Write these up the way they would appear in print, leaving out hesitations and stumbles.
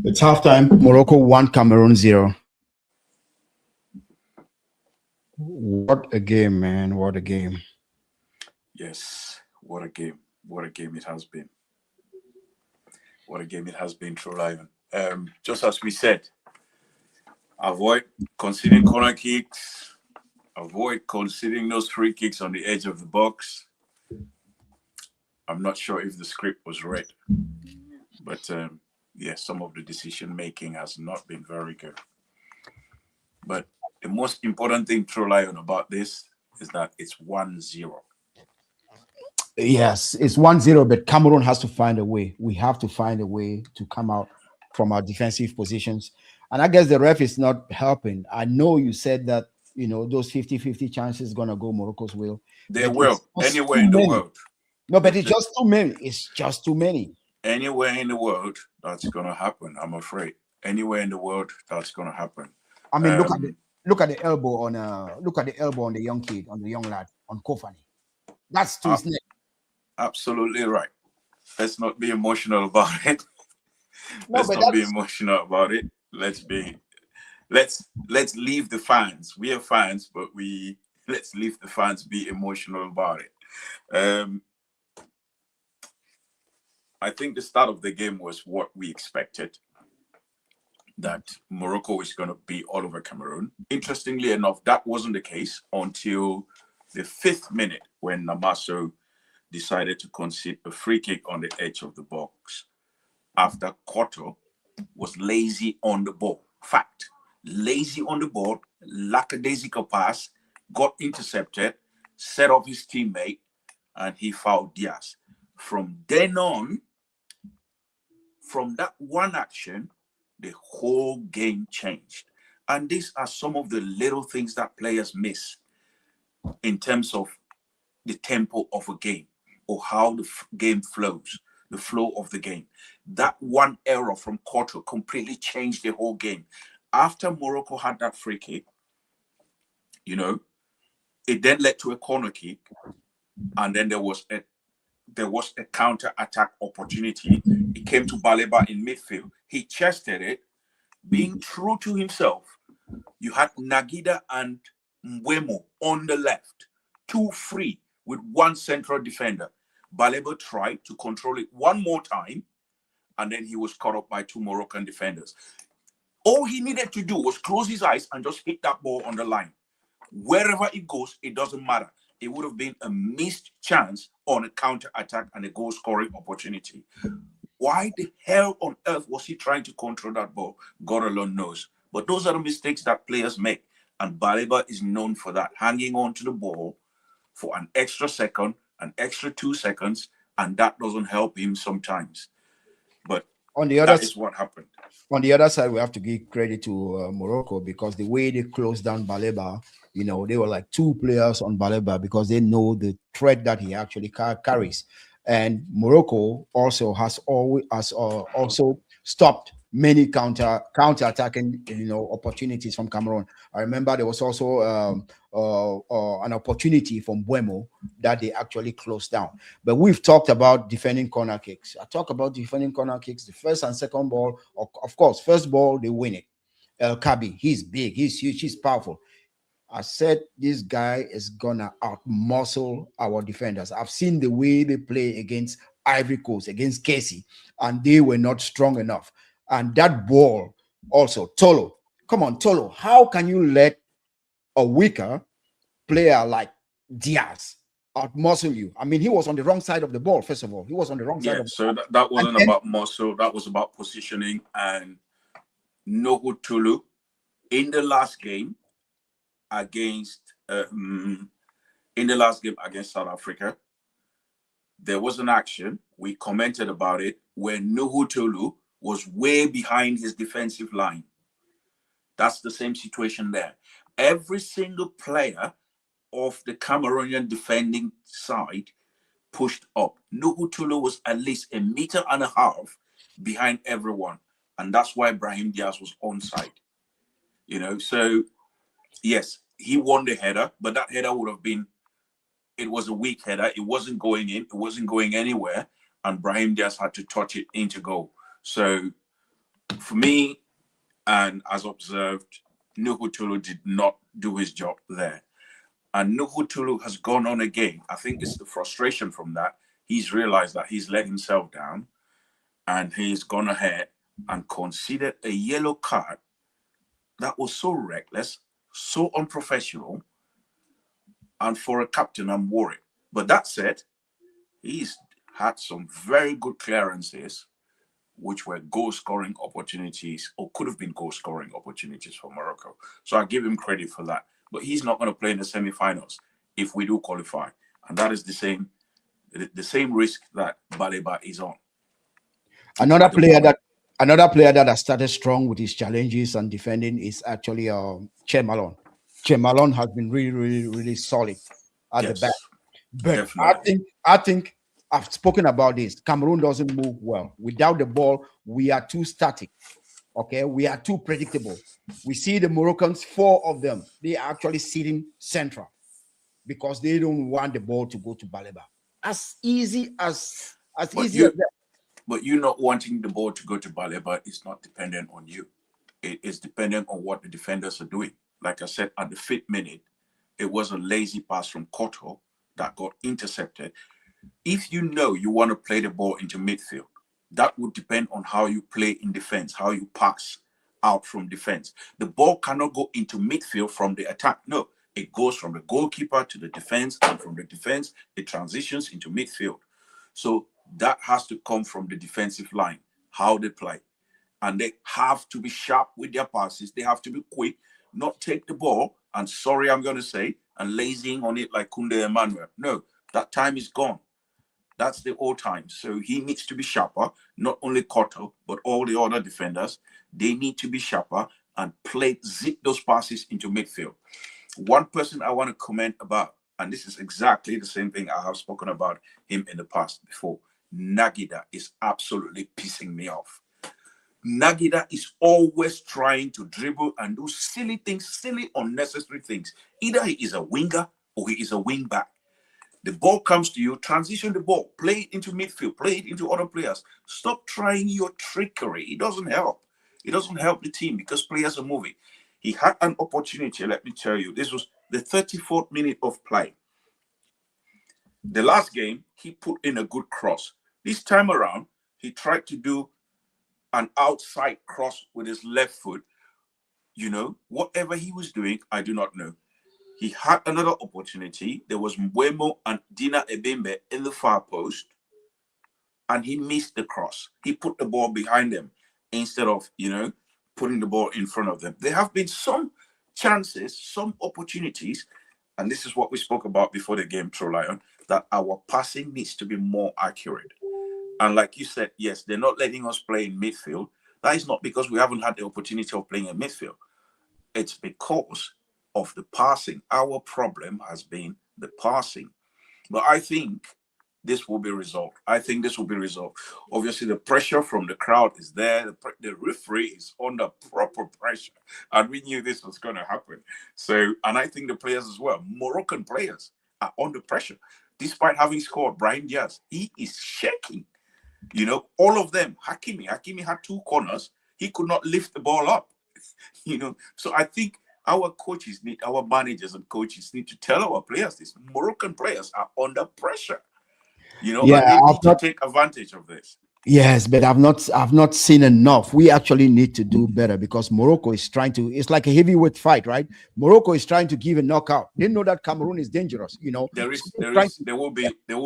It's halftime. Morocco 1, Cameroon 0. What a game, man. What a game. Yes, what a game. What a game it has been. What a game it has been, True Lion. Just as we said, avoid conceding corner kicks, avoid conceding those free kicks on the edge of the box. I'm not sure if the script was read, but some of the decision making has not been very good. But the most important thing, True Lion, about this is that it's 1-0. Yes, it's 1-0, but Cameroon has to find a way. We have to find a way to come out from our defensive positions. And I guess the ref is not helping. I know you said that, those 50-50 chances going to go Morocco's way. They will, anywhere in the world. No, but it's just too many. It's just too many. Anywhere in the world, that's going to happen, I'm afraid. Anywhere in the world, that's going to happen. I mean, look at the elbow on the young kid, on the young lad, on Kofani. That's to his neck. Absolutely right. Let's not be emotional about it. Let's not be emotional about it. Let's leave the fans. We are fans, but let's leave the fans be emotional about it. I think the start of the game was what we expected, that Morocco is going to be all over Cameroon. Interestingly enough, that wasn't the case until the 5th minute when Namaso decided to concede a free kick on the edge of the box after Koto was lazy on the ball. Fact, lazy on the ball, lackadaisical pass, got intercepted, set off his teammate, and he fouled Diaz. From then on, from that one action, the whole game changed. And these are some of the little things that players miss in terms of the tempo of a game or how the game flows, the flow of the game. That one error from Koto completely changed the whole game. After Morocco had that free kick, it then led to a corner kick, and then there was a counter-attack opportunity. It came to Baleba in midfield. He chested it, being true to himself. You had Nagida and Mbeumo on the left, 2 free with 1 central defender. Baleba tried to control it one more time, and then he was caught up by 2 Moroccan defenders. All he needed to do was close his eyes and just hit that ball on the line. Wherever it goes, it doesn't matter. It would have been a missed chance on a counter-attack and a goal-scoring opportunity. Why the hell on earth was he trying to control that ball? God alone knows. But those are the mistakes that players make. And Baleba is known for that, hanging on to the ball for an extra second, an extra 2 seconds, and that doesn't help him sometimes. But that is what happened. On the other side, we have to give credit to Morocco, because the way they closed down Baleba, they were like 2 players on Baleba because they know the threat that he actually carries. And Morocco also has also stopped many counter-attacking opportunities from Cameroon. I remember there was also an opportunity from Mbeumo that they actually closed down. But we've talked about defending corner kicks. I talk about defending corner kicks. The first and second ball, of course, first ball they win it. El Kabi, he's big, he's huge, he's powerful. I said this guy is gonna outmuscle our defenders. I've seen the way they play against Ivory Coast, against Casey, and they were not strong enough. And that ball also, Tolo, come on, Tolo, how can you let a weaker player like Diaz outmuscle you? I mean, he was on the wrong side of the ball, first of all. He was on the wrong side of the ball. So that wasn't about muscle, that was about positioning. And Nohu Tulu in the last game against South Africa, there was an action, we commented about it, where Nuhu Tulu was way behind his defensive line. That's the same situation there. Every single player of the Cameroonian defending side pushed up. Nuhu Tulu was at least 1.5 meters behind everyone. And that's why Brahim Diaz was onside. So yes, he won the header, but that header would have been, it was a weak header. It wasn't going in. It wasn't going anywhere. And Brahim Diaz had to touch it into goal. So for me, and as observed, Nuhu Tulu did not do his job there. And Nuhu Tulu has gone on again. I think it's the frustration from that. He's realized that he's let himself down, and he's gone ahead and considered a yellow card that was so reckless, so unprofessional. And for a captain, I'm worried. But that said, he's had some very good clearances, which were goal-scoring opportunities, or could have been goal-scoring opportunities for Morocco. So I give him credit for that. But he's not going to play in the semi-finals if we do qualify. And that is the same risk that Baleba is on. Another player that has started strong with his challenges and defending is actually Che Malone. Che Malone has been really, really, really solid at the back. But definitely. I think I've spoken about this. Cameroon doesn't move well. Without the ball, we are too static. Okay, we are too predictable. We see the Moroccans, 4 of them, they are actually sitting central because they don't want the ball to go to Baleba. As easy as that. But you not wanting the ball to go to Baleba is not dependent on you. It is dependent on what the defenders are doing. Like I said, at the 5th minute, it was a lazy pass from Koto that got intercepted. If you know you want to play the ball into midfield, that would depend on how you play in defense, how you pass out from defense. The ball cannot go into midfield from the attack. No, it goes from the goalkeeper to the defense, and from the defense, it transitions into midfield. So that has to come from the defensive line, how they play. And they have to be sharp with their passes. They have to be quick, not take the ball, and sorry, I'm going to say, and lazying on it like Kunde Emmanuel. No, that time is gone. That's the old time. So he needs to be sharper, not only Koto, but all the other defenders. They need to be sharper and zip those passes into midfield. One person I want to comment about, and this is exactly the same thing I have spoken about him in the past before. Nagida is absolutely pissing me off. Nagida is always trying to dribble and do silly things, silly, unnecessary things. Either he is a winger or he is a wing back. The ball comes to you, transition the ball, play it into midfield, play it into other players. Stop trying your trickery. It doesn't help. It doesn't help the team because players are moving. He had an opportunity, let me tell you. This was the 34th minute of play. The last game, he put in a good cross. This time around, he tried to do an outside cross with his left foot. Whatever he was doing, I do not know. He had another opportunity. There was Mbeumo and Dina Ebimbe in the far post, and he missed the cross. He put the ball behind them instead of, putting the ball in front of them. There have been some chances, some opportunities, and this is what we spoke about before the game, True Lion, that our passing needs to be more accurate. And like you said, yes, they're not letting us play in midfield. That is not because we haven't had the opportunity of playing in midfield. It's because of the passing. Our problem has been the passing. But I think this will be resolved. Obviously, the pressure from the crowd is there. The referee is under proper pressure. And we knew this was going to happen. So, and I think the players as well, Moroccan players, are under pressure. Despite having scored, Brahim Diaz, he is shaking. All of them. Hakimi had 2 corners. He could not lift the ball up. So I think our managers and coaches need to tell our players this. Moroccan players are under pressure. And they need to take advantage of this. Yes, but I've not seen enough. We actually need to do better because Morocco is trying to. It's like a heavyweight fight, right? Morocco is trying to give a knockout. They know that Cameroon is dangerous. There will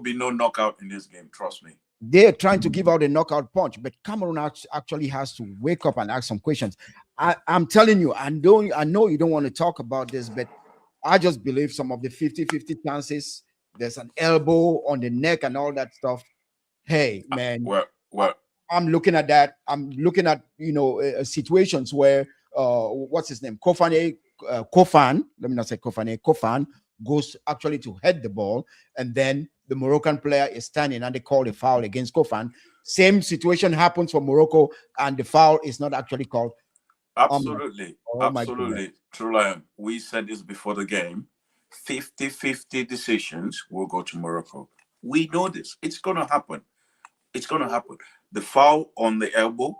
be no knockout in this game. Trust me. They're trying to give out a knockout punch, but Cameroon actually has to wake up and ask some questions. I'm telling you, I know you don't want to talk about this, but I just believe some of the 50-50 chances. There's an elbow on the neck and all that stuff. Hey, man. Well, I'm looking at that. I'm looking at situations where what's his name? Kofan. Let me not say Kofan. Kofan goes actually to head the ball, and then the Moroccan player is standing and they call a foul against Kofan. Same situation happens for Morocco and the foul is not actually called. Absolutely. Oh my goodness. Absolutely. True Lion. We said this before the game. 50-50 decisions will go to Morocco. We know this. It's going to happen. It's going to happen. The foul on the elbow,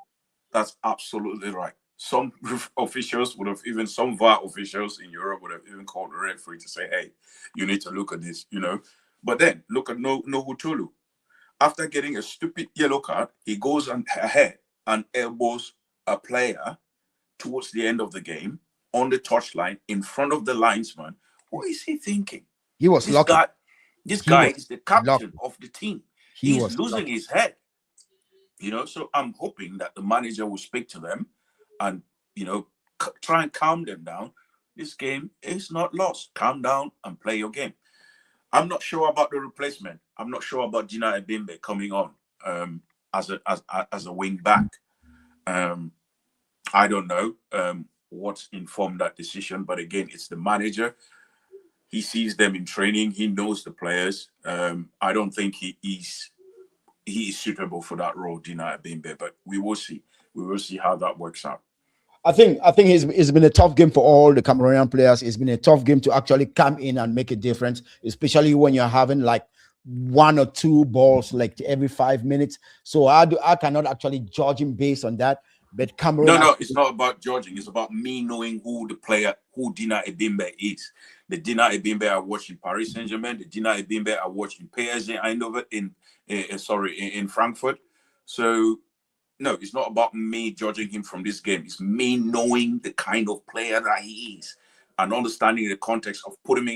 that's absolutely right. Some officials would have, even some VAR officials in Europe would have even called the referee to say, hey, you need to look at this, you know. But then look at Nohutulu. After getting a stupid yellow card, he goes ahead and elbows a player towards the end of the game on the touchline in front of the linesman. What is he thinking? He was lucky. This guy is the captain of the team. He's losing lucky. his head. You know, so I'm hoping that the manager will speak to them and, you know, try and calm them down. This game is not lost. Calm down and play your game. I'm not sure about the replacement. I'm not sure about Gina Ebimbe coming on as a wing back. I don't know what's informed that decision, but again, it's the manager. He sees them in training. He knows the players. I don't think he is suitable for that role, Gina Ebimbe, but we will see. We will see how that works out. I think it's been a tough game for all the Cameroonian players. It's been a tough game to actually come in and make a difference, especially when you're having like 1 or 2 balls like every 5 minutes. So I cannot actually judge him based on that. But Cameroon, no, it's not about judging. It's about me knowing who Dina Ebimbe is. The Dina Ebimbe I watched in Paris Saint-Germain, the Dina Ebimbe I watched in PSG Eindhoven in Frankfurt. So no, it's not about me judging him from this game. It's me knowing the kind of player that he is and understanding the context of putting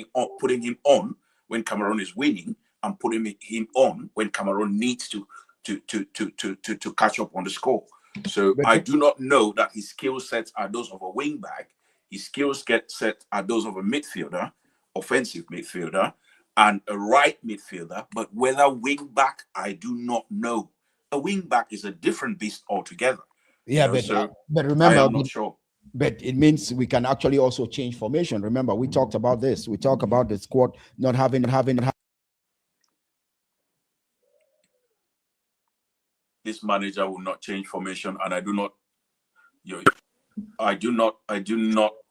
him on when Cameroon is winning and putting him on when Cameroon needs to catch up on the score. So I do not know that his skill sets are those of a wing back. His skill sets are those of a midfielder, offensive midfielder, and a right midfielder. But whether wing back, I do not know. A wing back is a different beast altogether. Yeah, you know, but remember, I am not sure. But it means we can actually also change formation. Remember, we talked about this. We talked about the squad not having. This manager will not change formation, and I do not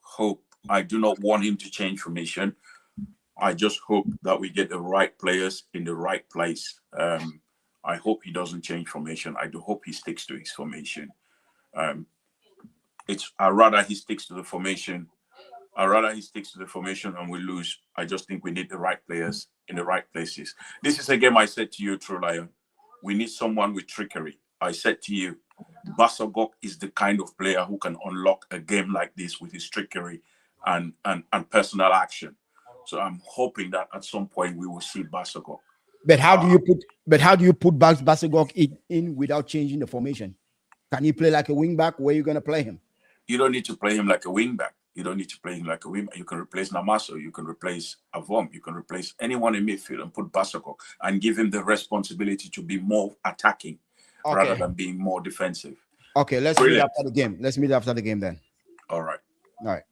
hope. I do not want him to change formation. I just hope that we get the right players in the right place. I hope he doesn't change formation. I do hope he sticks to his formation. I'd rather he sticks to the formation. And we lose. I just think we need the right players in the right places. This is a game I said to you, True Lion. We need someone with trickery. I said to you, Basagok is the kind of player who can unlock a game like this with his trickery and personal action. So I'm hoping that at some point we will see Basagok. But how do you put Basagok in without changing the formation? Can he play like a wing back? Where are you going to play him? You don't need to play him like a wing back. You can replace Namaso. You can replace Avom. You can replace anyone in midfield and put Basagok and give him the responsibility to be more attacking rather than being more defensive. Okay, let's meet after the game. Let's meet after the game then. All right. All right.